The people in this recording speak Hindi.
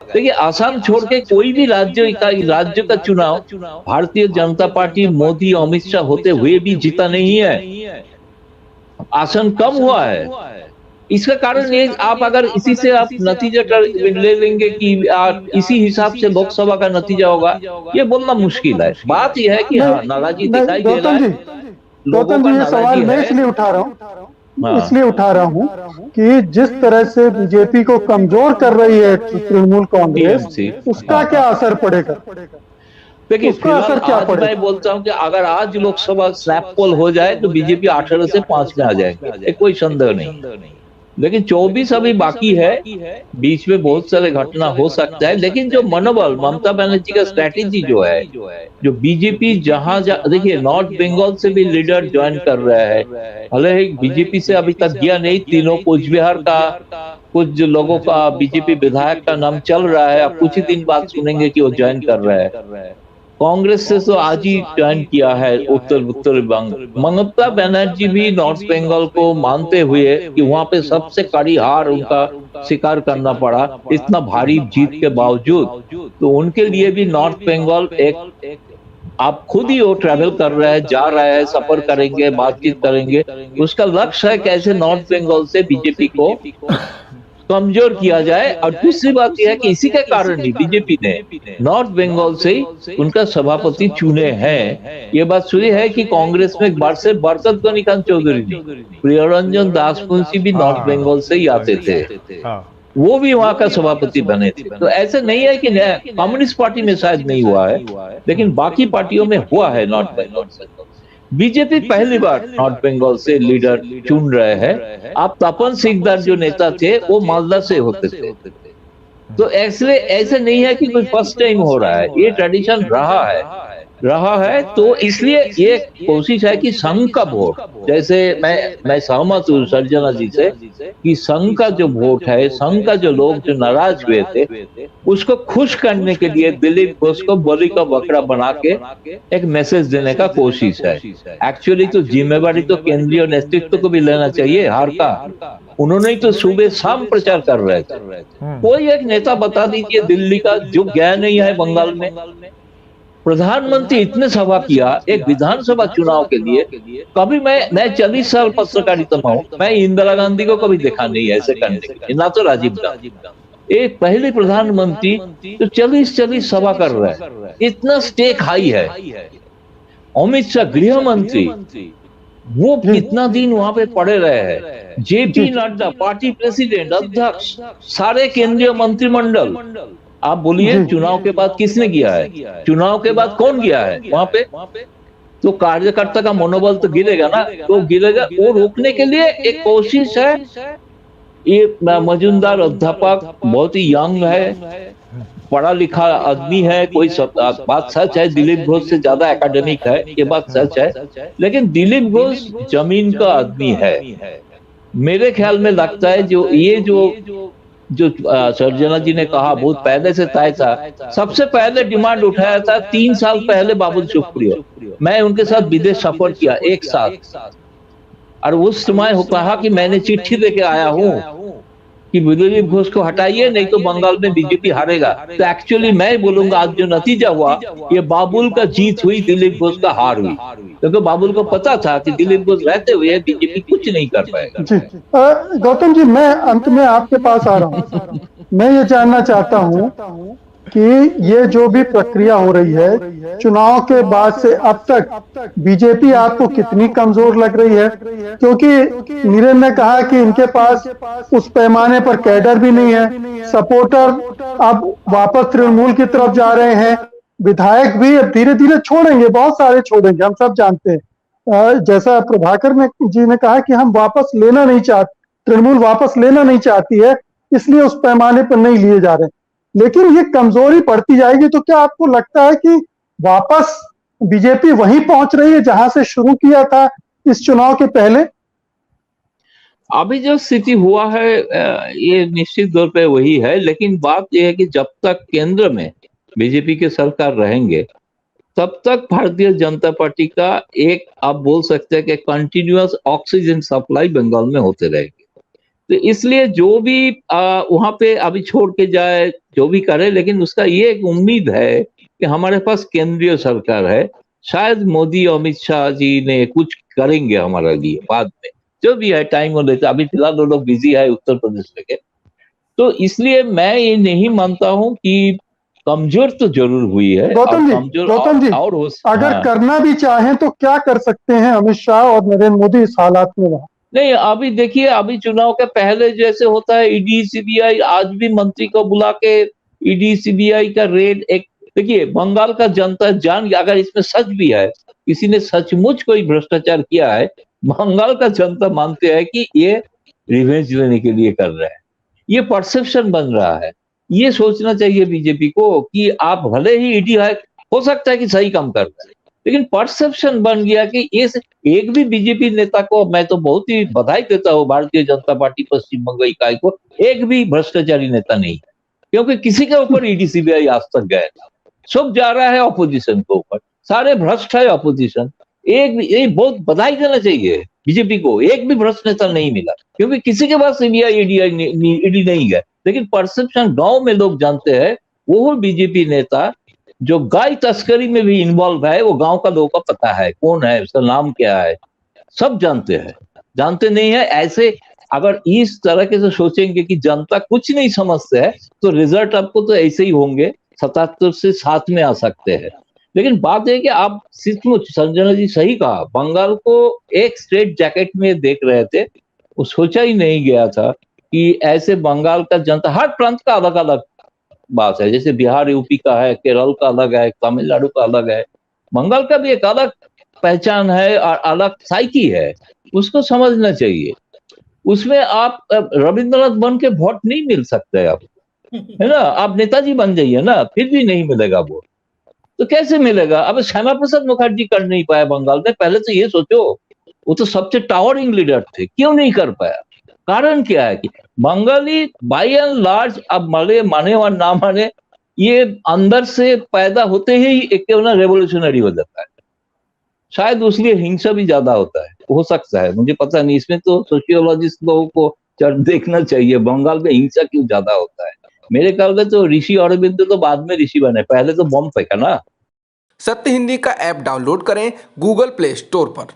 देखिए आसाम छोड़ के कोई भी राज्य का चुनाव भारतीय जनता पार्टी मोदी अमित शाह होते हुए भी जीता नहीं है। आसन कम हुआ है। इसका कारण ये, आप अगर इसी से आप नतीजा ले लेंगे कि इसी हिसाब से लोकसभा का नतीजा होगा, ये बोलना मुश्किल है। बात यह है कि नहीं हाँ, नाराजगी नहीं दिखाई दे रहा है, लोगों गौतम का जी, ये सवाल नाराजगी मैं है। इसलिए उठा रहा हूँ, हाँ, इसलिए उठा रहा हूँ कि जिस तरह से बीजेपी को कमजोर कर रही है तृणमूल कांग्रेस, टीएमसी। उसका हाँ, क्या असर पड़ेगा? देखिए उसका फिलहाल असर क्या आज मैं पड़ेगा? बोलता हूं कि अगर आज लोकसभा स्नैप पोल हो जाए तो बीजेपी 18 से 5 में आ जाएंगे, ये कोई संदेह नहीं। लेकिन 24 अभी बाकी है, बीच में बहुत सारे घटना हो सकता है। लेकिन जो मनोबल, ममता बनर्जी का स्ट्रैटेजी जो है, जो बीजेपी देखिए नॉर्थ बंगाल से भी लीडर ज्वाइन कर रहा है। भले ही बीजेपी से अभी तक गया नहीं, तीनों कूच बिहार का कुछ जो लोगों का बीजेपी विधायक का नाम चल रहा है, अब कुछ ही दिन बाद सुनेंगे कि वो ज्वाइन कर रहा है। कांग्रेस से तो आज ही ज्वाइन किया है उत्तर उत्तर बंग। ममता बनर्जी भी नॉर्थ बंगाल को मानते हुए कि वहां पे सबसे कड़ी हार उनका स्वीकार करना पड़ा इतना भारी जीत के बावजूद, तो उनके लिए भी नॉर्थ बंगाल एक, आप खुद ही वो ट्रैवल कर रहा है, जा रहा है, सफर करेंगे, बातचीत करेंगे। उसका लक्ष्य है कैसे नॉर्थ बंगाल से बीजेपी को कमजोर किया जाए। और दूसरी बात यह है कि इसी के कारण ही बीजेपी ने नॉर्थ बंगाल से ही उनका सभापति चुने हैं। ये बात सुनी है कि कांग्रेस में एक बार से बरकत गनी खान चौधरी नहीं, प्रियरंजन दास मुंशी भी नॉर्थ बंगाल से ही आते थे, वो भी वहां का सभापति बने थे। तो ऐसे नहीं है कि कम्युनिस्ट पार्टी में शायद नहीं हुआ है, लेकिन बाकी पार्टियों में हुआ है नॉर्थ बंगाल से। बीजेपी पहली बार नॉर्थ बंगाल से लीडर चुन रहे हैं। आप तपन सिकदार जो नेता थे वो मालदा से होते थे। तो ऐसे ऐसे नहीं है कि कोई फर्स्ट टाइम हो रहा है, ये ट्रेडिशन रहा है। तो इसलिए ये कोशिश है कि संघ का वोट, जैसे मैं सहमत हूँ सर्जना जी से कि संघ का जो वोट है, संघ का जो लोग जो नाराज हुए थे, उसको खुश करने के लिए दिलीप घोष को बलि का बकरा बना के एक मैसेज देने का कोशिश है। एक्चुअली तो जिम्मेवारी तो केंद्रीय नेतृत्व को भी लेना चाहिए हार का। उन्होंने ही तो सुबह शाम प्रचार कर रहे थे। कोई एक नेता बता दीजिए दिल्ली का जो गया नहीं है बंगाल में। प्रधानमंत्री इतने सभा किया एक विधानसभा चुनाव के लिए। कभी मैं 40 साल पत्रकारिता में हूं, मैं इंदिरा गांधी को कभी देखा नहीं ऐसे करने के लिए, ना तो राजीव गांधी। एक पहले प्रधानमंत्री जो 40 सभा कर रहा है, इतना स्टेक हाई है। अमित शाह गृह मंत्री, वो कितना दिन वहां पे पड़े रहे हैं। जेपी नड्डा पार्टी प्रेसिडेंट, अध्यक्ष, सारे केंद्रीय मंत्रिमंडल। आप बोलिए चुनाव के बाद किसने किया है? चुनाव के बाद कौन गया है वहां पे? तो कार्यकर्ता का मनोबल तो गिरेगा ना, तो गिरेगा। वो रोकने के लिए एक कोशिश है। ये मजूमदार अध्यापक बहुत ही यंग है, पढ़ा लिखा आदमी है। कोई बात सच है, दिलीप घोष से ज्यादा एकेडमिक है, ये बात सच है। लेकिन दिलीप घोष जमीन का आदमी है। मेरे ख्याल में लगता है जो सर्जना जी ने कहा बहुत पहले से तय था। सबसे पहले डिमांड उठाया था 3 साल पहले बाबुल सुप्रियो, मैं उनके साथ विदेश सफर किया एक साथ, और उस समय वो कहा कि मैंने चिट्ठी देके आया हूं कि दिलीप घोष को हटाइए, नहीं तो बंगाल में बीजेपी हारेगा। तो एक्चुअली मैं बोलूंगा आज जो नतीजा हुआ, ये बाबुल का जीत हुई, दिलीप घोष का हार हुई। क्योंकि बाबुल को पता था कि दिलीप घोष रहते हुए बीजेपी कुछ नहीं कर पाएगा। जी गौतम जी, मैं अंत में आपके पास आ रहा हूँ। मैं ये जानना चाहता हूँ कि ये जो भी प्रक्रिया हो रही है चुनाव के बाद से अब तक, बीजेपी आपको कितनी कमजोर लग रही है? क्योंकि नीरज ने कहा कि इनके पास उस पैमाने पर कैडर भी नहीं है, सपोर्टर अब वापस तृणमूल की तरफ जा रहे हैं, विधायक भी अब धीरे धीरे छोड़ेंगे, बहुत सारे छोड़ेंगे, हम सब जानते हैं। जैसा प्रभाकर जी ने कहा कि हम वापस लेना नहीं चाहते, तृणमूल वापस लेना नहीं चाहती है, इसलिए उस पैमाने पर नहीं लिए जा रहे। लेकिन ये कमजोरी बढ़ती जाएगी तो क्या आपको लगता है कि वापस बीजेपी वहीं पहुंच रही है जहां से शुरू किया था इस चुनाव के पहले? अभी जो स्थिति हुआ है ये निश्चित तौर पे वही है। लेकिन बात यह है कि जब तक केंद्र में बीजेपी के सरकार रहेंगे, तब तक भारतीय जनता पार्टी का एक, आप बोल सकते हैं कि कंटिन्यूअस ऑक्सीजन सप्लाई बंगाल में होते रहेगी। तो इसलिए जो भी वहां पे अभी छोड़ के जाए, जो भी करे, लेकिन उसका ये एक उम्मीद है कि हमारे पास केंद्रीय सरकार है, शायद मोदी अमित शाह जी ने कुछ करेंगे हमारे लिए बाद में, जो भी है टाइम हो लेता। अभी फिलहाल वो लोग बिजी है उत्तर प्रदेश लेके। तो इसलिए मैं ये नहीं मानता हूं कि कमजोर तो जरूर हुई है, और कमजोर गौतम जी, और हो। अगर हाँ, करना भी चाहें तो क्या कर सकते हैं अमित शाह और नरेंद्र मोदी इस हालात में वहां? नहीं अभी देखिए, अभी चुनाव के पहले जैसे होता है ईडी सीबीआई, आज भी मंत्री को बुला के ईडी सीबीआई का रेड एक, देखिए बंगाल का जनता जान, अगर इसमें सच भी है, किसी ने सचमुच कोई भ्रष्टाचार किया है, बंगाल का जनता मानते हैं कि ये रिवेंज लेने के लिए कर रहा है। ये परसेप्शन बन रहा है। ये सोचना चाहिए बीजेपी को कि आप भले ही ईडी है, हो सकता है कि सही काम कर रहा है, लेकिन परसेप्शन बन गया कि इस एक भी बीजेपी नेता को, मैं तो बहुत ही बधाई देता हूँ भारतीय जनता पार्टी पश्चिम बंगाल इकाई को, एक भी भ्रष्टाचारी नेता नहीं है, क्योंकि किसी के ऊपर ईडी सीबीआई आज तक गए, सब जा रहा है ऑपोजिशन के ऊपर, सारे भ्रष्ट है ऑपोजिशन। एक भी, ये बहुत बधाई देना चाहिए बीजेपी को, एक भी भ्रष्ट नेता नहीं मिला, क्योंकि किसी के पास सीबीआई ईडी नहीं है, लेकिन परसेप्शन गांव में लोग जानते हैं वो बीजेपी नेता जो गाय तस्करी में भी इन्वॉल्व है, वो गांव का लोगों का पता है कौन है, उसका नाम क्या है, सब जानते हैं। जानते नहीं है ऐसे, अगर इस तरीके से सोचेंगे कि जनता कुछ नहीं समझते है, तो रिजल्ट आपको तो ऐसे ही होंगे, 77 से 7 में आ सकते हैं। लेकिन बात है कि आप सचमुच संजना जी सही कहा, बंगाल को एक स्ट्रेट जैकेट में देख रहे थे, वो सोचा ही नहीं गया था कि ऐसे बंगाल का जनता, हर प्रांत का अलग अलग बात है, जैसे बिहार यूपी का है, केरल का अलग है, तमिलनाडु का अलग है, बंगाल का भी एक अलग पहचान है और अलग साइकी है, उसको समझना चाहिए। उसमें आप रविंद्रनाथ बन के वोट नहीं मिल सकते आप, है ना, आप नेताजी बन जाइए ना, फिर भी नहीं मिलेगा वोट, तो कैसे मिलेगा? अब श्यामा प्रसाद मुखर्जी कर नहीं पाया बंगाल में, पहले तो ये सोचो, वो तो सबसे टावरिंग लीडर थे, क्यों नहीं कर पाया? कारण क्या है कि बंगाली बाय एंड लार्ज, अब माने माने और ना माने, ये अंदर से पैदा होते ही एक ना रेवोल्यूशनरी हो जाता है, शायद उसलिए हिंसा भी ज्यादा होता है, हो सकता है, मुझे पता नहीं, इसमें तो सोशियोलॉजिस्ट लोगों को देखना चाहिए बंगाल में हिंसा क्यों ज्यादा होता है। मेरे ख्याल में तो ऋषि अरविंद तो बाद में ऋषि बने, पहले तो बम फेंका ना। सत्य हिंदी का ऐप डाउनलोड करें गूगल प्ले स्टोर पर।